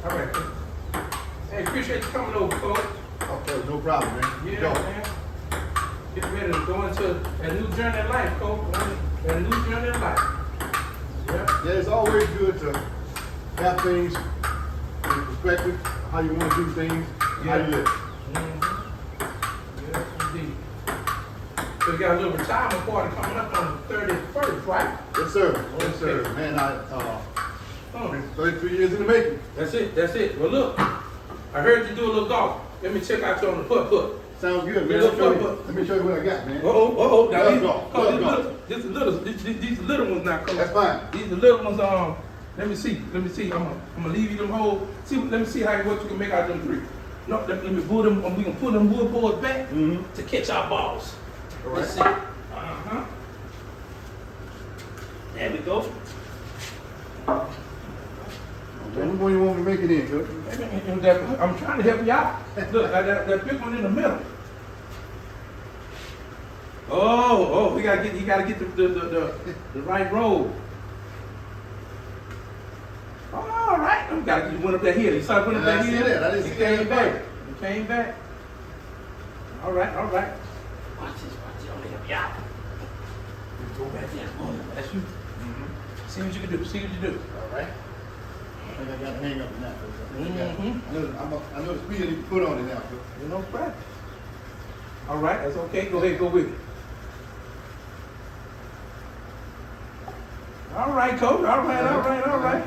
All right. Hey, appreciate you coming over, Coach. Okay, no problem, man. Yeah, Go. man. Get ready to go into a new journey in life, Coach. A new journey in life. Yeah. Yeah, it's always good to have things in perspective, how you want to do things, how you live. Yes, indeed. So you got a little retirement party coming up on the 31st, right? Yes, sir. Yes, sir. Okay. Man, Oh, been 33 years in the making. that's it. That's it. Well, look, I heard you do a little golf. Let me check out you on the putt-putt. Sounds good, man. Look, Let look. me show you what I got, man. Oh, now Let's these, go. Let's go. These little ones now, Coach. That's fine. These the little ones. Let me see. I'm gonna leave you them whole. Let me see what you can make out of them three. No, let me pull them. We can pull them wood boards back to catch our balls. All right. Let's see. There we go. Which one you want me to make it in, Coach? I'm trying to help you out. Look, that big one in the middle. Oh, you gotta get the right road. All right, we gotta get one up that hill. You saw one up that I see hill? that. I didn't see It that came at back. first. It came back. All right. Watch this. I'm gonna help you out. Go back there. Oh, that's you. See what you can do. All right. I think I got to hang up in that. I know the speed I need to put on it now, Coach. You know, practice. All right, that's okay. Go ahead, go with it. All right, Coach. All right.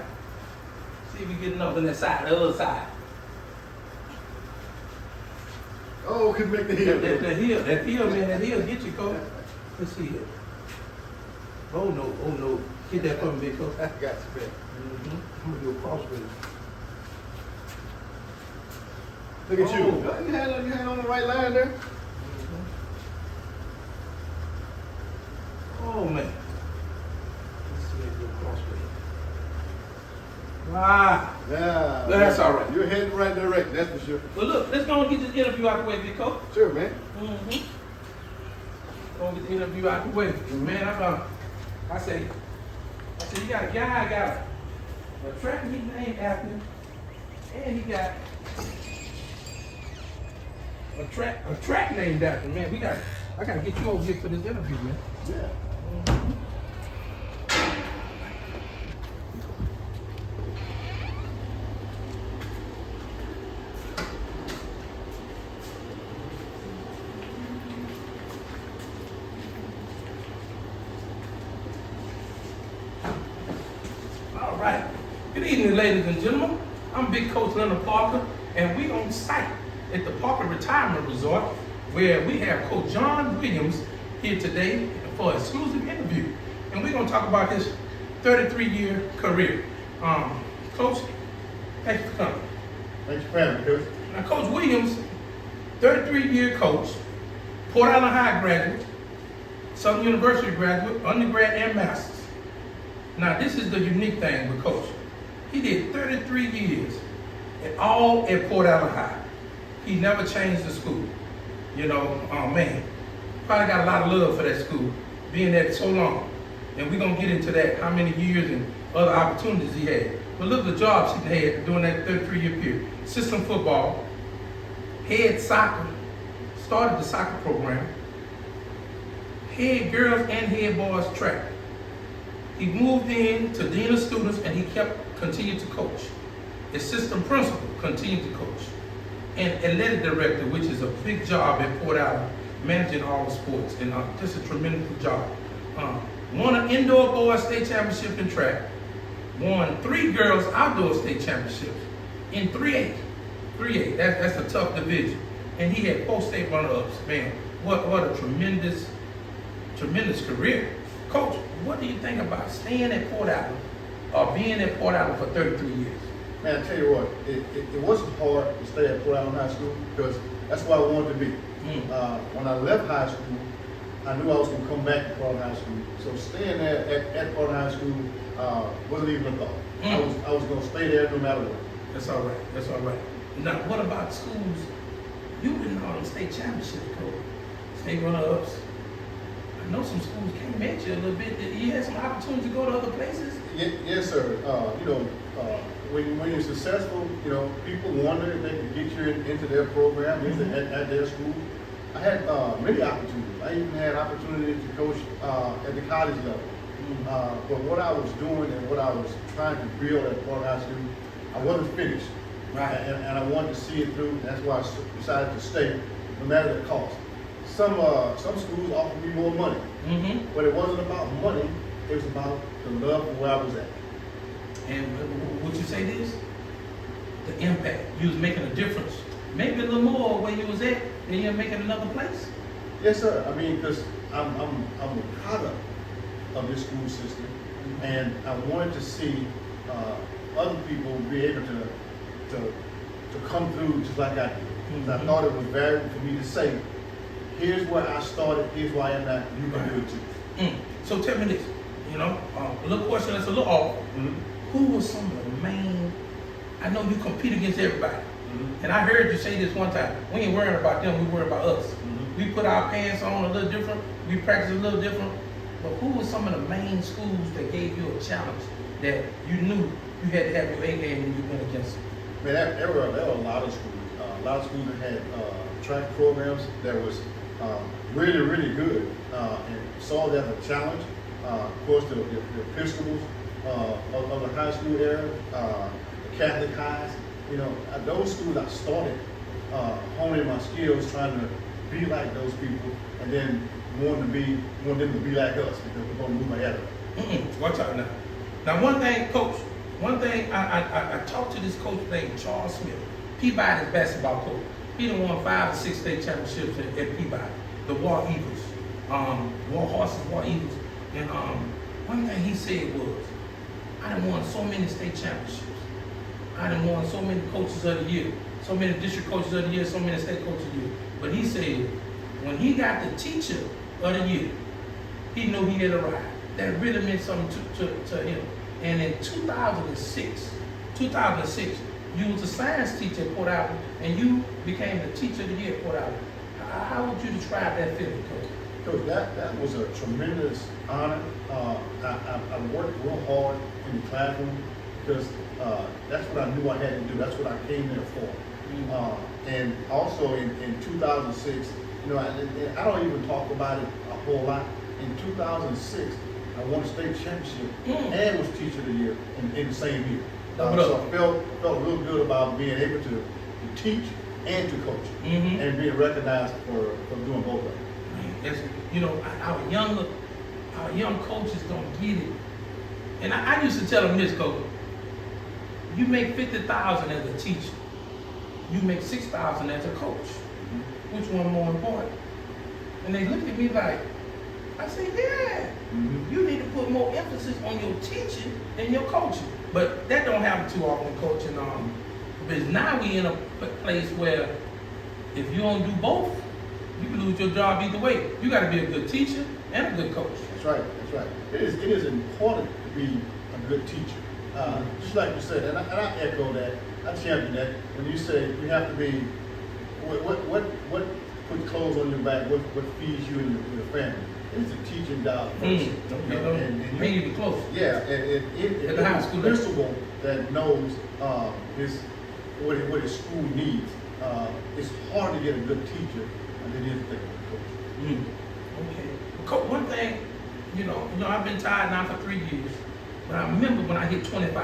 See if we get enough on that side, the other side. Oh, couldn't make the hill. That hill, man, that hill get you, Coach. Let's see here. Oh no. Get that for me, big Coach. I got you, man. I'm gonna do a cross with it. Look at you. Oh. You had on the right line there. Oh man. Let's see if we do a cross with it. Ah. Yeah. That's all right. You're heading the right direction, that's for sure. Well, look, let's go and get this interview out the way, big Coach. Sure, man. Go and get the interview out the way. Man, I say, you got a guy, got a track meet named after him, and he got a track named after him. Man, I gotta get you over here for this interview, man. Yeah. All right. Good evening, ladies and gentlemen. I'm Big Coach Leonard Parker, and we on site at the Parker Retirement Resort, where we have Coach John Williams here today for an exclusive interview. And we're gonna talk about his 33-year career. Coach, thanks for coming. Thanks for having me, Coach. Now, Coach Williams, 33-year coach, Port Island High graduate, Southern University graduate, undergrad and master's. Now, this is the unique thing with Coach. He did 33 years, and all at Port Island High. He never changed the school. You know, man, probably got a lot of love for that school, being there so long. And we're gonna get into that, how many years and other opportunities he had. But look at the jobs he had during that 33-year period. System football, head soccer, started the soccer program, head girls and head boys track. He moved in to dean of students and he continued to coach. Assistant principal, continued to coach. And athletic director, which is a big job at Port Island, managing all the sports, and just a tremendous job. Won an indoor boys state championship in track, won 3 girls outdoor state championships in 3A. 3A, that's a tough division. And he had 4 state runner-ups. Man, what a tremendous career. Coach, what do you think about staying at Port Island or being at Port Island for 33 years? Man, I tell you what, it wasn't hard to stay at Port Island High School because that's where I wanted to be. When I left high school, I knew I was going to come back to Port Island High School. So staying there at Port Island High School wasn't even a thought. I was going to stay there no matter what. That's all right. Now, what about schools? You didn't know them state championship, Coach. State runner-ups. I know some schools came at you a little bit. You had some opportunity to go to other places. Yes, sir. When you're successful, people wonder if they can get you into their program, at their school. I had many opportunities. I even had opportunity to coach at the college level. But what I was doing and what I was trying to build at Florida High School, I wasn't finished. Right. And I wanted to see it through. That's why I decided to stay, no matter the cost. Some schools offered me more money, but it wasn't about money. It was about the love of where I was at. And would you say this? The impact. You was making a difference. Maybe a little more where you was at than you're making another place. Yes, sir. I mean, because I'm a product of this school system, and I wanted to see other people be able to come through just like I did. And I thought it was valuable for me to say, here's where I started, here's where I am now, you can do it too. So tell me this, a little question that's a little off. Who was some of the main, I know you compete against everybody. And I heard you say this one time, we ain't worrying about them, we worry about us. We put our pants on a little different, we practice a little different. But who was some of the main schools that gave you a challenge that you knew you had to have your A game when you went against them? Man, there were a lot of schools. A lot of schools that had track programs that was really, really good and saw that as a challenge. Of course, the Episcopals of the high school era, the Catholic highs, those schools I started honing my skills, trying to be like those people, and then want them to be like us because we're going to move ahead of them. Watch out now. Now, one thing, Coach, I talked to this coach named Charles Smith, Peabody's basketball coach. He done won 5 or 6 state championships at Peabody, the War Eagles, War Horses, War Eagles. And one thing he said was, I done won so many state championships. I done won so many coaches of the year, so many district coaches of the year, so many state coaches of the year. But he said, when he got the teacher of the year, he knew he had arrived. That really meant something to him. And in 2006, you was a science teacher at Port Allen, and you became the teacher of the year at Port Allen. How would you describe that feeling, Coach? Coach, that was a tremendous honor. I worked real hard in the classroom because that's what I knew I had to do. That's what I came there for. And also in 2006, I don't even talk about it a whole lot. In 2006, I won a state championship and was teacher of the year in the same year. So I felt real good about being able to teach and to coach and being recognized for doing both of them. Our young coaches don't get it. And I used to tell them this, Coach. You make $50,000 as a teacher. You make $6,000 as a coach. Which one more important? And they look at me like, I say, yeah. You need to put more emphasis on your teaching than your coaching. But that don't happen too often, coaching. Because now we in a place where if you don't do both, you can lose your job either way. You got to be a good teacher and a good coach. That's right. It is important to be a good teacher. Just like you said, and I echo that. I champion that. When you say you have to be, what puts clothes on your back, what feeds you and your family. It's a teaching job first. And maybe be close. Yeah, and the high school principal that knows what his school needs. It's hard to get a good teacher than it is to get a coach. Okay. Coach, one thing, I've been tired now for 3 years, but I remember when I hit 25,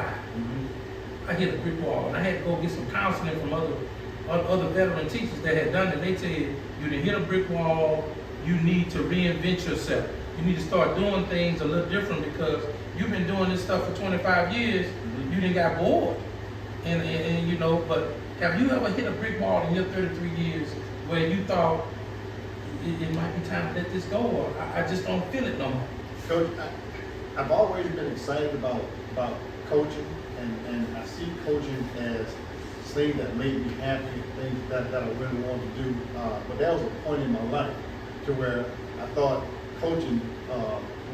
I hit a brick wall, and I had to go get some counseling from other veteran teachers that had done it. They said, you done hit a brick wall, you need to reinvent yourself. You need to start doing things a little different because you've been doing this stuff for 25 years, you done got bored. But have you ever hit a brick wall in your 33 years where you thought it might be time to let this go, or I just don't feel it no more? Coach, I've always been excited about coaching, and I see coaching as things that made me happy, things that I really want to do. But that was a point in my life to where I thought coaching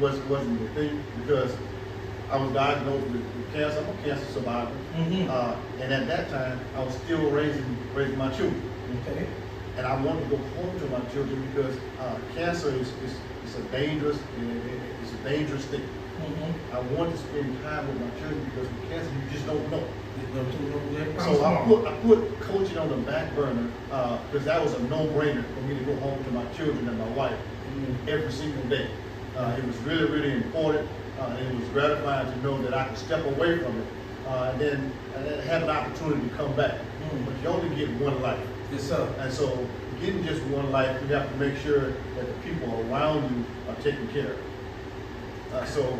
wasn't the thing because I was diagnosed with cancer. I'm a cancer survivor, and at that time I was still raising my children. Okay. And I wanted to go home to my children because cancer is a dangerous thing. Mm-hmm. I wanted to spend time with my children because with cancer, you just don't know. So So I put coaching on the back burner because that was a no-brainer for me to go home to my children and my wife every single day. It was really, really important. It was gratifying to know that I could step away from it and then have an opportunity to come back. But you only get one life. Yes, sir. And so getting just one life, you have to make sure that the people around you are taken care of. So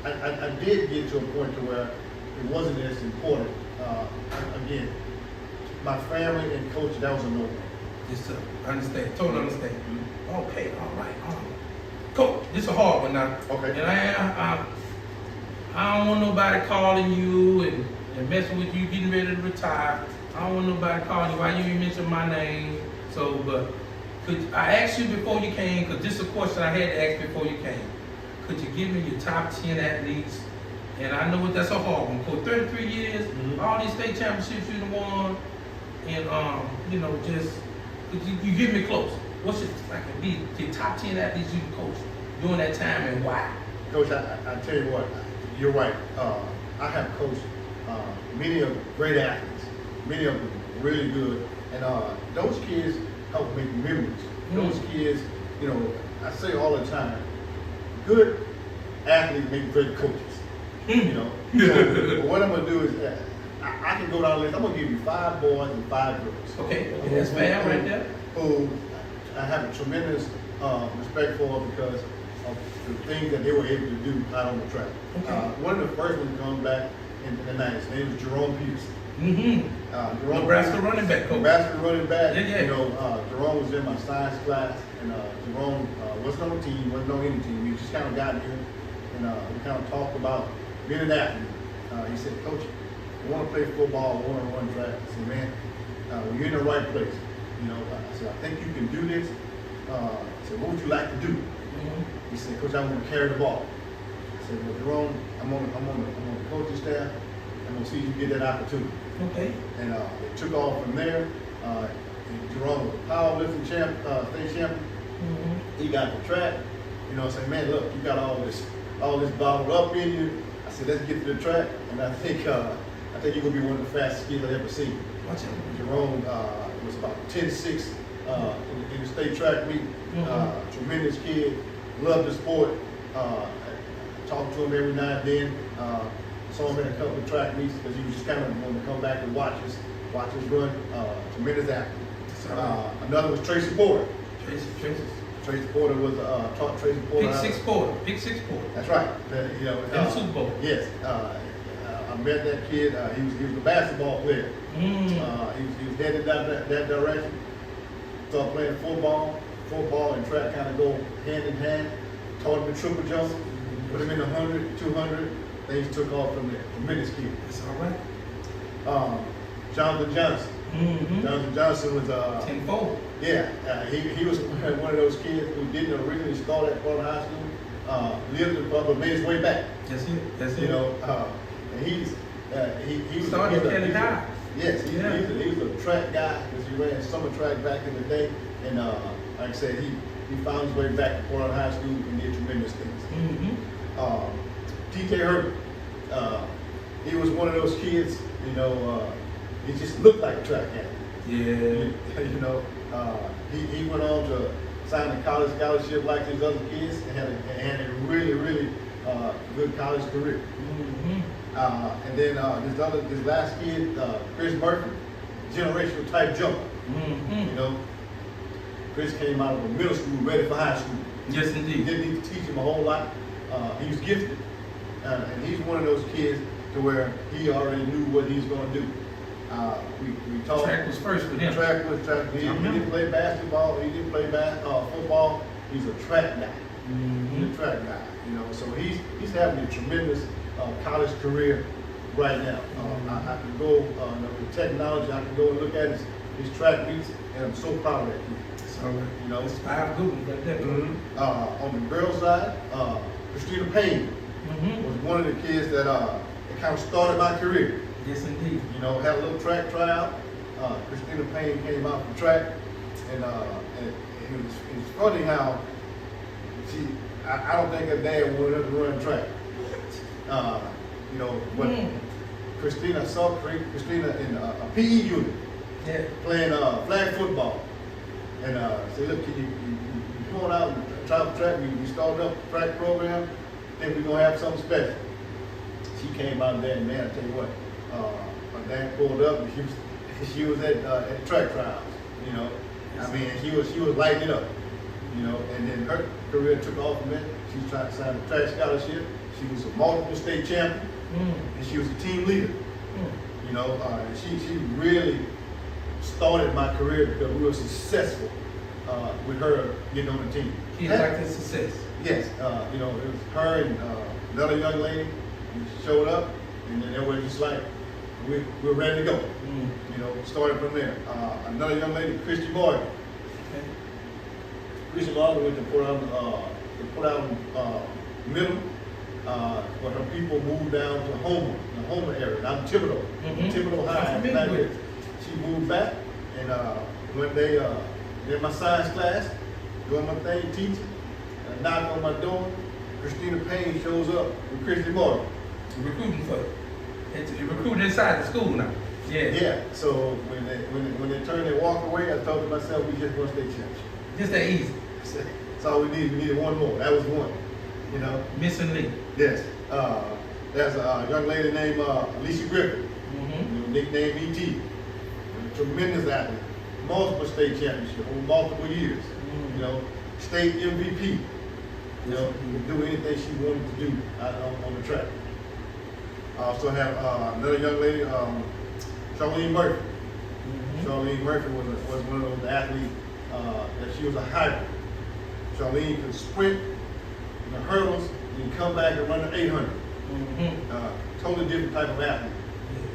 I did get to a point to where it wasn't as important. Again, my family and coach, that was a no-brainer. Yes, sir. I understand. Totally understand. Okay, all right. Coach, this is a hard one now. Okay. And I don't want nobody calling you and messing with you, getting ready to retire. I don't want nobody calling you. Why you even mention my name? So, but I asked you before you came, because this is a question I had to ask before you came. Could you give me your top 10 athletes? And I know that's a hard one. For 33 years, all these state championships you won, and just could you give me close? What's your top 10 athletes you coached during that time and why? Coach, I tell you what, you're right. I have coached many of great athletes, many of them really good, and those kids help make memories. Those kids, I say all the time, good athletes make great coaches. So what I'm gonna do is I can go down the list. I'm gonna give you 5 boys and 5 girls. Okay, that's fair right there. Who I have a tremendous respect for because of the things that they were able to do out on the track. Okay. One of the first ones to come back in the 90s, his name was Jerome Peterson. Jerome Nebraska running back coach. Nebraska running back. Yeah. Jerome was in my science class, and Jerome wasn't on the team, wasn't on any team. He just kind of got here, and we kind of talked about being an athlete. He said, Coach, I want to play football, I want to run track. I said, man, well, you're in the right place. I said, I think you can do this. I said, what would you like to do? He said, Coach, I want to carry the ball. I said, well, Jerome, I'm on the coaching staff. I'm going to see if you get that opportunity. Okay. And it took off from there. Jerome was a powerlifting state champion. He got the track. I said, man, look, you got all this bottled up in you. I said, let's get to the track. And I think you're gonna be one of the fastest kids I've ever seen. Jerome was about 10'6" in the state track meet. Tremendous kid, loved the sport. Talked to him every now and then. Saw him in a couple of track meets because he was just kind of wanting to come back and watch us run. Tremendous athlete. Another was Tracy Porter. Tracy Porter was taught Tracy Porter. Big six Porter. That's right. In the Super Bowl. Yes. I met that kid. He was a basketball player. He was headed that direction. Started playing football. Football and track kind of go hand in hand. Taught him the triple jump. Put him in the 100, 200. Things took off from there. Tremendous kid. That's all right. Jonathan Johnson. Jonathan Johnson was 10-4. Yeah, he was one of those kids who didn't originally start at Florida High School. Lived in Florida, made his way back. That's it. And he was started Kelly High. Yes, he was a track guy because he ran summer track back in the day. And like I said, he found his way back to Florida High School and did tremendous things. TK Herbert, he was one of those kids, he just looked like a track athlete. Yeah. He went on to sign a college scholarship like his other kids and had a really, really good college career. And then this last kid, Chris Murphy, generational type jumper. Chris came out of a middle school ready for high school. Yes, indeed. Didn't need to teach him a whole lot. He was gifted. And he's one of those kids to where he already knew what he's going to do. We talked. Track was first for him. Track was track. He didn't play basketball. He didn't play football. He's a track guy. He's a track guy. So he's having a tremendous college career right now. I can go with technology. I can go and look at his track meets, and I'm so proud of that kid. So it's 5 good ones right there. On the girls' side, Christina Payne was one of the kids that kind of started my career. Yes, indeed. Had a little track tryout. Christina Payne came out from track, and it was funny how I don't think her dad wanted her to run track. You know, but Christina saw Christina in a PE unit playing flag football. And say, look, can you come on out and travel track? We started up a track program. Think we're going to have something special. She came out there, and man, I tell you what, my dad pulled up, and she was at the track trials, you know. I mean, she was lighting it up, you know. And then her career took off from that. She's trying to sign a track scholarship. She was a multiple state champion, and she was a team leader. You know, and she really started my career because we were successful with her getting on the team. She liked the success. Yes, you know, it was her and another young lady who showed up, and then they were just like, we're ready to go. You know, started from there. Another young lady, Christy Morgan. Okay. Christy Morgan went to Port Allen Middle, but her people moved down to Homer, the Homer area. I'm Thibodeau, Thibodeau High. She moved back, and one day in my science class, doing my thing, teaching, and I knock on my door. Christina Payne shows up with Christy Morgan. Recruiting for it. It's recruiting inside the school now. Yeah. Yeah. So when they turned and walked away, I thought to myself, we just won state championship. Just that easy. That's all we needed. We needed one more. That was one. You know. Missing link. Yes. There's a young lady named Alicia Griffin, you know, nicknamed E.T. Tremendous athlete, multiple state championships over multiple years. You know, state MVP. You know, could do anything she wanted to do on the track. I also have another young lady, Charlene Murphy. Charlene Murphy was one of those athletes that she was a hybrid. Charlene could sprint the hurdles and come back and run the 800. Totally different type of athlete.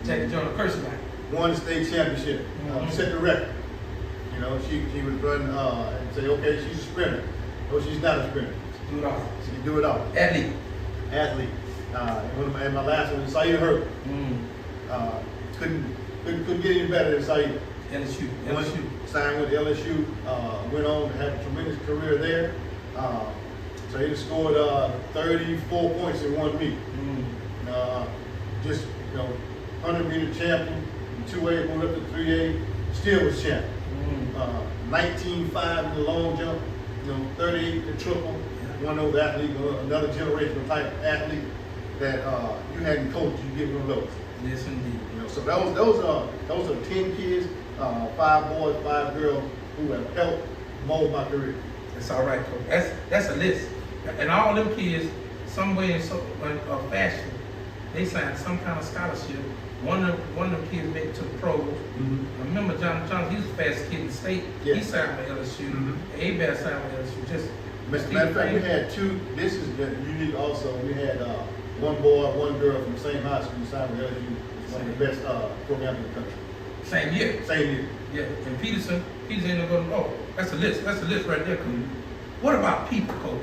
Take the joint person back. Won the state championship, set the record. You know, she would run and say, okay, she's a sprinter. No, she's not a sprinter. Do it all. She can do it all. Athlete. And my last one was Saeed Herbert. Couldn't get any better than Saeed. LSU. Signed with LSU. Went on to have a tremendous career there. So he scored 34 points in one meet. Just, you know, 100-meter champion, 2A, moved up to 3A, still was champion. 19.5 in the long jump, you know, 38 the triple. One of those athletes, another generational type athlete that you hadn't coached, you give them those. Yes, indeed. You know, so those are 10 kids, 5 boys, 5 girls who have helped mold my career. That's all right, Coach. That's a list. And all them kids, some way in fashion, they signed some kind of scholarship. One of them kids made it to the pros. I remember John Johnson, he was the fastest kid in the state. Yeah. He signed with LSU. A-Bass signed with LSU. Just Matter of fact, we had two. This is unique also. We had one boy, one girl from the same high school signed with LSU. It's one of the best programs in the country. same year. Same year. Yeah. And Peterson ended up going, oh, that's a list. That's a list right there, Coach. What about people, Coach?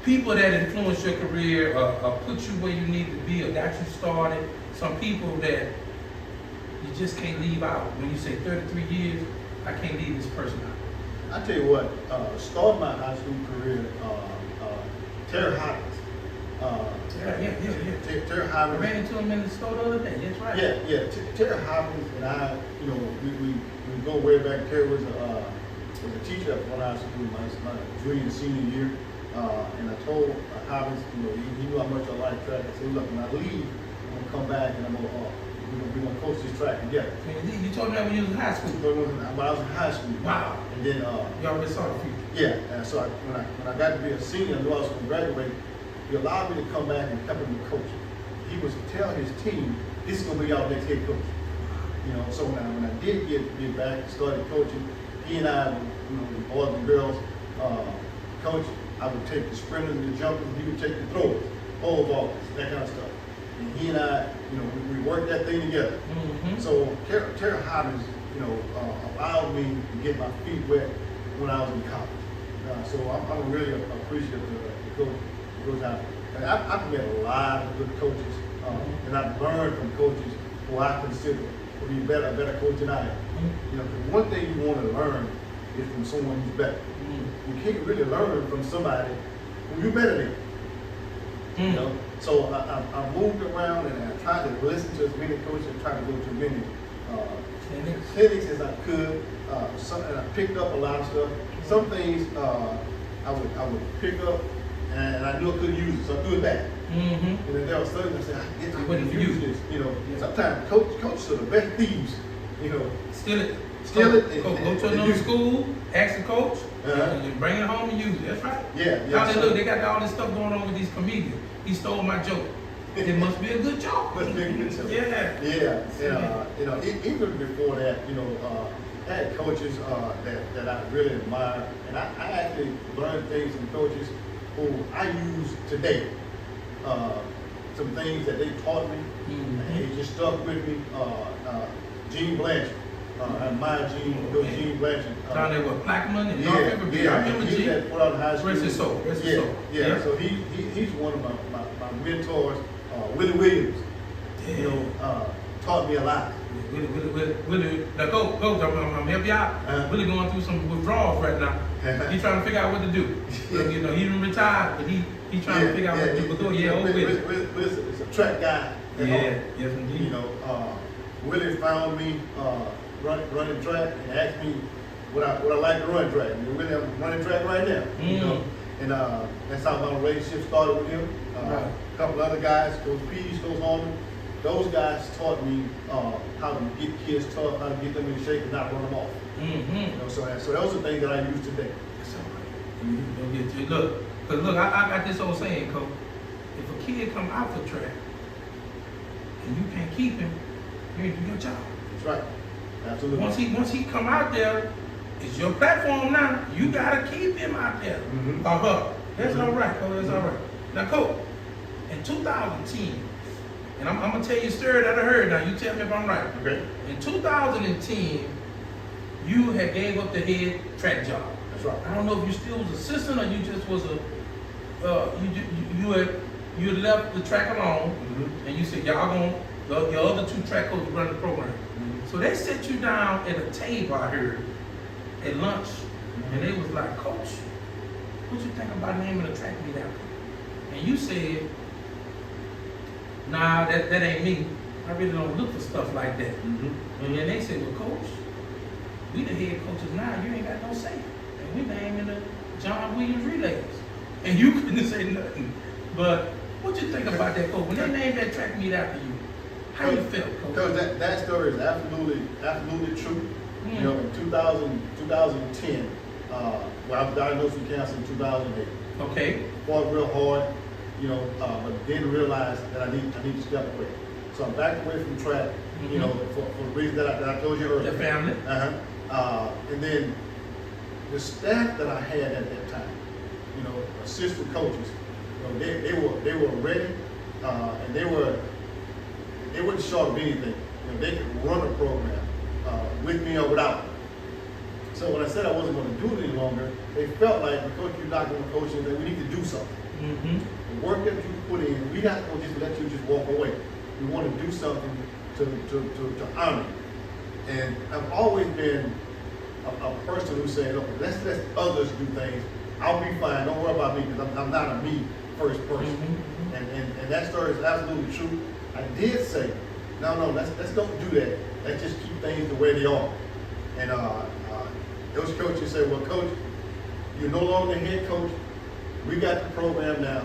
People that influence your career, put you where you need to be, or got you started. Some people that you just can't leave out. When you say 33 years, I can't leave this person out. I tell you what, starting my high school career, Terry Hopkins. Yeah. Terry I Hopkins. ran into him in the store the other day. That's right. Yeah. Terry Hopkins and I, you know, we go way back. Terry was a teacher at one high school my junior and senior year. And I told Hopkins, you know, he knew how much I liked track. I said, look, when I leave, I'm gonna come back and we're gonna coach this track together. You told me that when you was in high school. When I was in high school. Wow. And then You already saw the future. yeah, and so when I got to be a senior and knew I was going to graduate, he allowed me to come back and help him with coaching. He was to tell his team, this is going to be our next head coach. You know, so when I did get back and started coaching, he and I, you know, the boys and girls, coach, I would take the sprinters and the jumpers, and he would take the throwers, pole vaults, that kind of stuff. And he and I, you know, we worked that thing together. So Terry Hopkins, you know, allowed me to get my feet wet when I was in college. So I'm really appreciative of Coach Hopkins. And I've met a lot of good coaches, and I've learned from coaches who I consider to be a better coach than I am. You know, the one thing you want to learn is from someone who's better. You can't really learn from somebody who you better than. You Mm. know, so I moved around and I tried to listen to as many coaches and tried to go to as many clinics as I could. And I picked up a lot of stuff. Some things I would pick up and I knew I couldn't use it, so I threw it back. Mm-hmm. And then there was something I said, I Wouldn't couldn't use use it. this. You know, Yeah. sometimes coaches are the best thieves. You know, Steal it. Steal it and- Go to and another use it. school, ask the coach, Uh-huh. and bring it home and use it. That's right. yeah. Now they so- look, they got all this stuff going on with these comedians. He stole my joke. It must be a good joke. Must be a good joke. Yeah. Yeah, even before that, I had coaches that I really admire, and I actually learned things from coaches who I use today. Some things that they taught me, and it just stuck with me. Gene Blanchard, I admire Gene Blanchard. Down there with Plaquemine and North Riverview. I remember he's Gene. at Fort Allen High School. Rest his soul. Rest his Yeah, soul. yeah. So he's one of my mentors. Willie Williams, taught me a lot. Willie, now go, I'm gonna help you out. Uh-huh. Willie going through some withdrawals right now. He's trying to figure out what to do. Yeah. You know, he even retired, but he trying to figure out what to do. But go, yeah, Willie. It's a track guy. Yeah, yes indeed. Willie found me running track and asked me what I like to run track. Willie, I'm running track right now. And that's how my relationship started with him. Right. A couple other guys, Coach Pease, Coach Norman, those guys taught me how to get kids tough, how to get them in shape and not run them off. Mm-hmm. So those are things that I use today. That's all right. Don't get you. Look, because look, I got this old saying, Coach. If a kid come out for track and you can't keep him, you ain't do your job. That's right. Absolutely. Once he come out there, it's your platform now. You gotta keep him out there. Mhm. Or her. That's Mhm. all right, Coach. That's all right. Now, Coach, in 2010, and I'm gonna tell you a story that I heard. Now, you tell me if I'm right. Okay. In 2010, you had gave up the head track job. That's right. I don't know if you still was assistant or you just was you had left the track alone Mm-hmm. and you said y'all gonna your other two track coaches run the program. So they set you down at a table I heard at lunch and they was like, Coach, what you think about naming the track meet out? And you said, nah, that ain't me. I really don't look for stuff like that. Mm-hmm. And then they said, well, Coach, we the head coaches now, you ain't got no say. And we naming the John Williams Relays. And you couldn't say nothing. But what you think about that, Coach? When they named that track meet after you, how you felt, Coach? Because that story is absolutely true. Mm. In 2010, I was diagnosed with cancer in 2008. Okay. Fought real hard, but didn't realize that I need to step away. So I backed away from track, for the reasons that I told you earlier. The family. And then the staff that I had at that time, assistant coaches, they were ready, and they weren't short of anything. They could run a program with me or without me. So when I said I wasn't going to do it any longer, they felt like, because you're not going to coach, that we need to do something. Mm-hmm. The work that you put in, we're not going to just let you just walk away. We want to do something to honor you. And I've always been a person who said, okay, let's let others do things. I'll be fine. Don't worry about me because I'm not a me first person. Mm-hmm. And that story is absolutely true. I did say, no, let's don't do that. Let's just keep things the way they are. And those coaches said, well, Coach, you're no longer the head coach. We got the program now.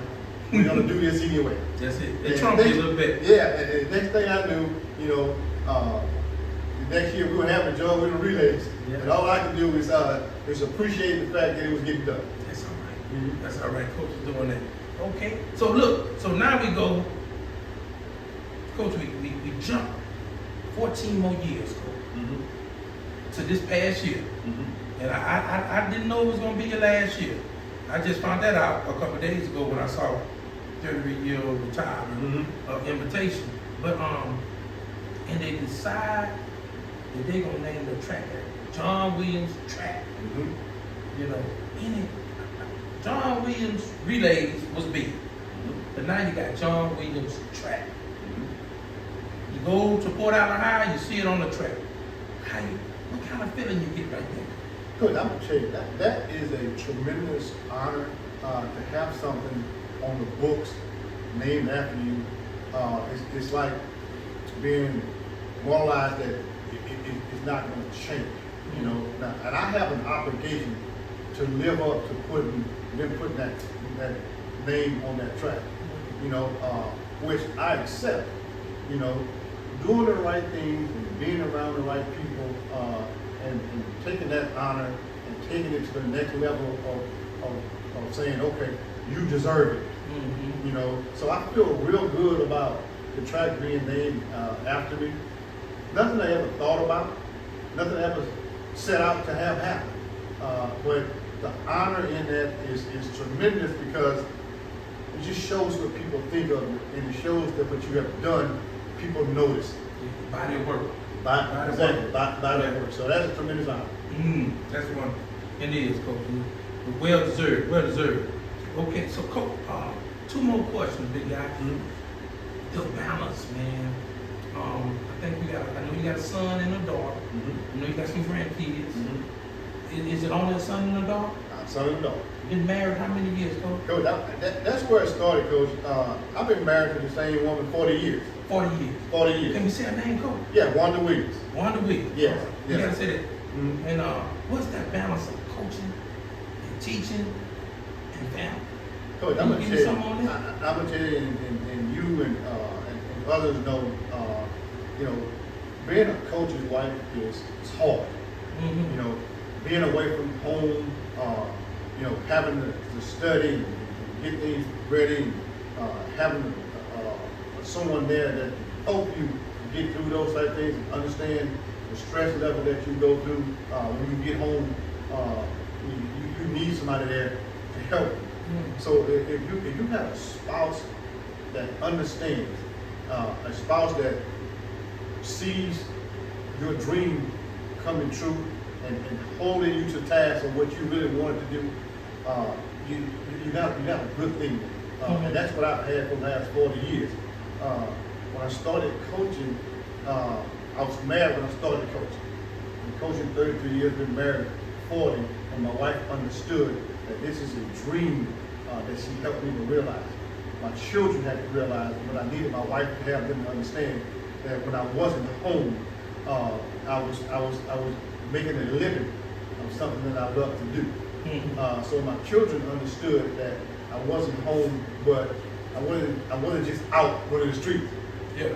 We're going to do this anyway. That's it. They trumped you a little bit. Yeah, and the next thing I knew, the next year we were having John Williams Relays. Yeah. And all I could do is appreciate the fact that it was getting done. That's all right. Mm-hmm. That's all right. Coach is doing that. Okay. So look. So now we go. Coach, we jump 14 more years, Coach, to this past year. Mm-hmm. And I didn't know it was going to be your last year. I just found that out a couple of days ago when I saw 33-year-old retirement invitation. But and they decide that they're gonna name the track John Williams Track. John Williams Relays was big, but now you got John Williams Track. You go to Port Allen High, you see it on the track. What kind of feeling you get right there? Coach, I'm going to tell you, that is a tremendous honor to have something on the books named after you, it's like being moralized that it's not going to change. You know, now, and I have an obligation to live up to putting that name on that track. You know, which I accept. You know, doing the right things and being around the right people, and taking that honor and taking it to the next level of saying, okay, you deserve it. You know, so I feel real good about the track being named after me. Nothing I ever thought about, nothing I ever set out to have happen. But the honor in that is tremendous because it just shows what people think of you, and it shows that what you have done, people notice. Body of work. By that work. So that's a tremendous honor. That's one. It is, Coach. Well deserved. Well deserved. Okay, so Coach, two more questions, big guy. The balance, man. I think I know you got a son and a daughter. I know you got some grandkids. Is it only a son and a daughter? Son and daughter. Been married how many years, Coach? Coach, that's where it started, Coach. I've been married to the same woman 40 years. 40 years. 40 years. Can we say her name, Coach? Yeah, Wanda Williams. Wanda Williams. Yes. You Yes. gotta say that. And what's that balance of coaching and teaching and family? Coach, Can I'm you gonna give me tell something on you, that? I'm gonna tell you, and you and others know, you know, being a coach's wife is hard. You know, being away from home, you know, having to study and get things ready, having someone there that help you get through those type of things and understand the stress level that you go through when you get home. You need somebody there to help you. So if you have a spouse that understands, a spouse that sees your dream coming true and holding you to task of what you really wanted to do, you got a good thing. And that's what I've had for the last 40 years. When I started coaching, I was married when I started coaching. Been coaching 33 years, been married 40, and my wife understood that this is a dream that she helped me to realize. My children had to realize, but I needed my wife to have them to understand that when I wasn't home, I was making a living of something that I love to do. So my children understood that I wasn't home, but I wasn't just out running the streets. Yeah.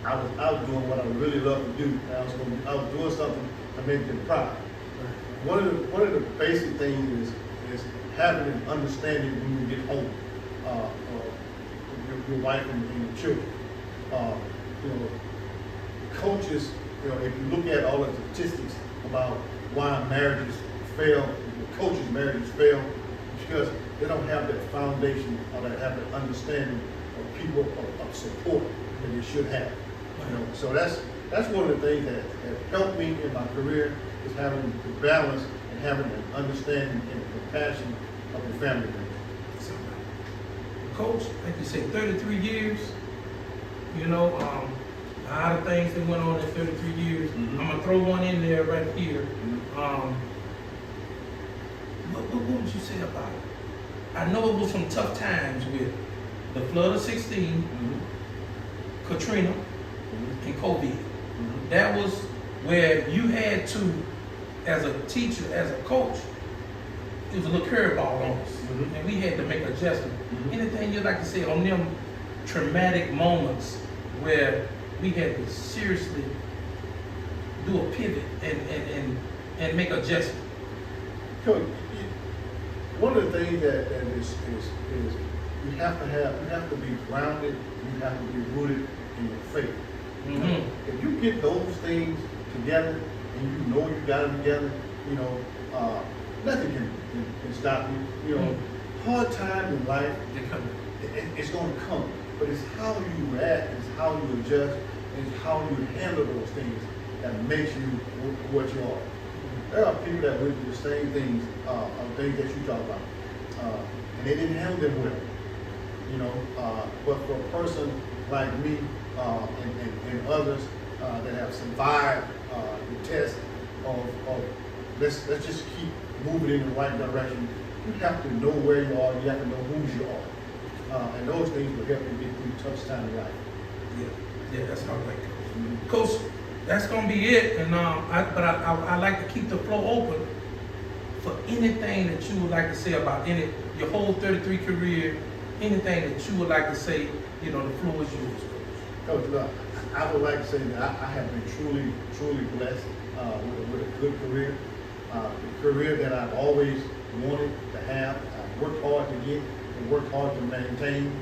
I was out doing what I really love to do. And I was doing something that made them proud. One of the basic things is having an understanding when you get home, your wife and your children. You know, coaches, you know, if you look at all the statistics about why marriages fail, coaches' marriages fail, because they don't have that foundation or they have that understanding of people of support that they should have. You know, so that's one of the things that helped me in my career is having the balance and having an understanding and the compassion of the family member. Coach, like you said, 33 years, you know, a lot of things that went on in 33 years. I'm going to throw one in there right here. What would you say about it? I know it was some tough times with the flood of 16, Katrina, and COVID. That was where you had to, as a teacher, as a coach, it was a little curveball on us, and we had to make adjustments. Anything you'd like to say on them traumatic moments where we had to seriously do a pivot and make adjustments? Coach, one of the things that is you have to be grounded, you have to be rooted in your faith. If you get those things together and you know you got them together, you know, nothing can stop you. You know, hard times in life, it's going to come. But it's how you react, it's how you adjust, it's how you handle those things that makes you what you are. There are people that went through the same things, things that you talk about, and they didn't handle them well. You know, but for a person like me and others that have survived the test of let's just keep moving in the right direction you have to know where you are, you have to know who you are. And those things will help you get through tough times in life. Yeah, that's all right. Coach, that's gonna be it. And I like to keep the floor open for anything that you would like to say about your whole 33 career, anything that you would like to say. You know, the floor is yours, Coach. Coach, look, I would like to say that I have been truly blessed with a good career. The career that I've always wanted to have. I've worked hard to get and worked hard to maintain.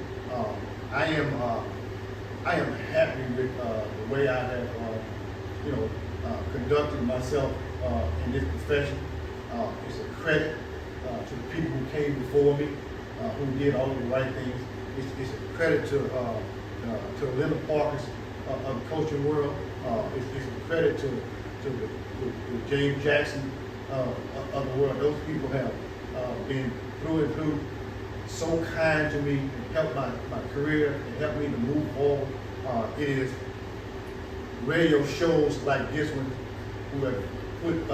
I am happy with the way I have, conducted myself in this profession. It's a credit to the people who came before me, who did all the right things. It's a credit to Linda Parkers of the coaching world. It's a credit to the James Jackson of the world. Those people have been through and through so kind to me and helped my career and helped me to move forward. It is radio shows like this one who have put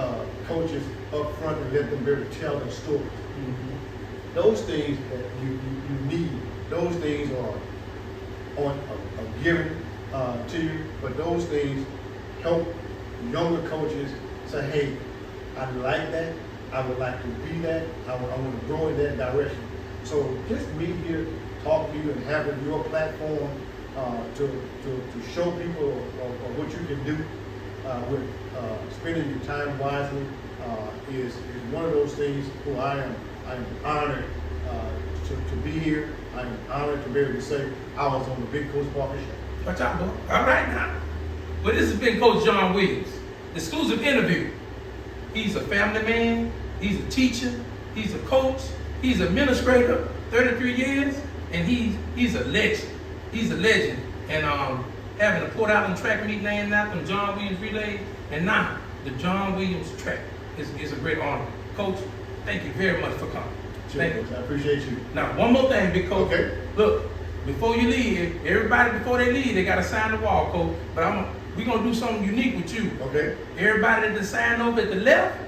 coaches up front and let them be able to tell their stories. Mm-hmm. Those things that you need, those things are given to you, but those things help younger coaches say, hey, I like that, I would like to be that, I want to grow in that direction. So just me here, talk to you and having your platform to show people what you can do with spending your time wisely is one of those things who I'm honored to be here. I'm honored to be able to say I was on the Big Coach Parker Show. Watch out, boy. All right now. Well, this has been Coach John Williams. Exclusive interview. He's a family man. He's a teacher. He's a coach. He's an administrator, 33 years, and he's a legend. He's a legend. And having a Port Island track meet named after him, John Williams Relay, and now the John Williams track is a great honor. Coach, thank you very much for coming. Thank you. I appreciate you. Now, one more thing, big coach. Okay. Look, before you leave, everybody before they leave, they gotta sign the wall, coach. But we're gonna do something unique with you. Okay. Everybody that signed over at the left,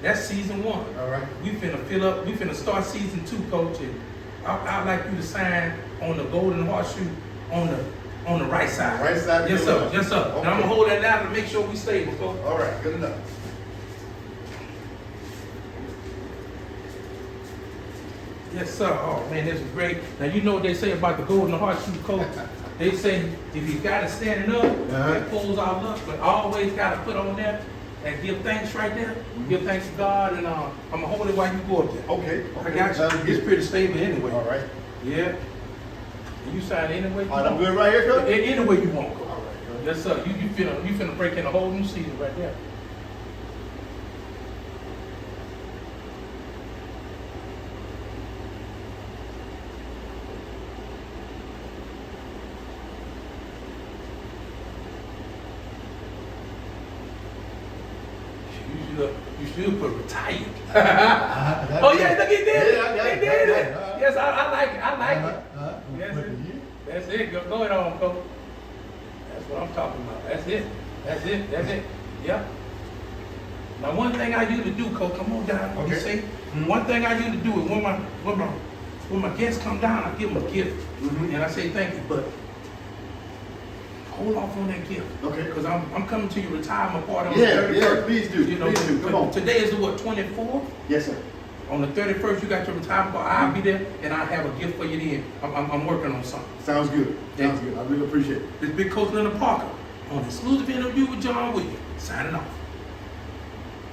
that's season 1. All right. We finna start season 2, coach. And I'd like you to sign on the golden horseshoe on the right side. Right side. Yes, sir. Yes, sir. Okay. And I'm gonna hold that down to make sure we stable, coach. All right. Good enough. Yes, sir. Oh, man, this is great. Now, you know what they say about the golden horseshoe, coach? They say if you got it standing up, it pulls out up, but always got to put on there and give thanks right there. Give thanks to God, and I'm going to hold it while you go up there. Okay. I got you. It's pretty stable anyway. All right. Yeah. And you sign it any way you All right, I'm want. good right here, Coach? Any way you want, coach. All right. Yes, sir. You finna break in a whole new season right there. You should put retired. Oh yeah, look, he did it. Yeah, He did it. Yes, I like it. I like it. Yes, that's it. Go ahead on, coach. That's what I'm talking about. That's it. That's it. That's it. Yeah. Now, one thing I usually do, coach, come on down. Okay. You see? One thing I usually do is when my guests come down, I give them a gift, and I say thank you, but hold off on that gift. Okay. Because I'm coming to your retirement party on the Yeah, 31st. please do. You know, Please do. Come on. Today is the what, 24th? Yes, sir. On the 31st, you got your retirement party. I'll be there, and I'll have a gift for you then. I'm working on something. Sounds good. Yeah. Sounds good. I really appreciate it. This big Coach Leonard Parker on exclusive interview with John Williams. Signing off.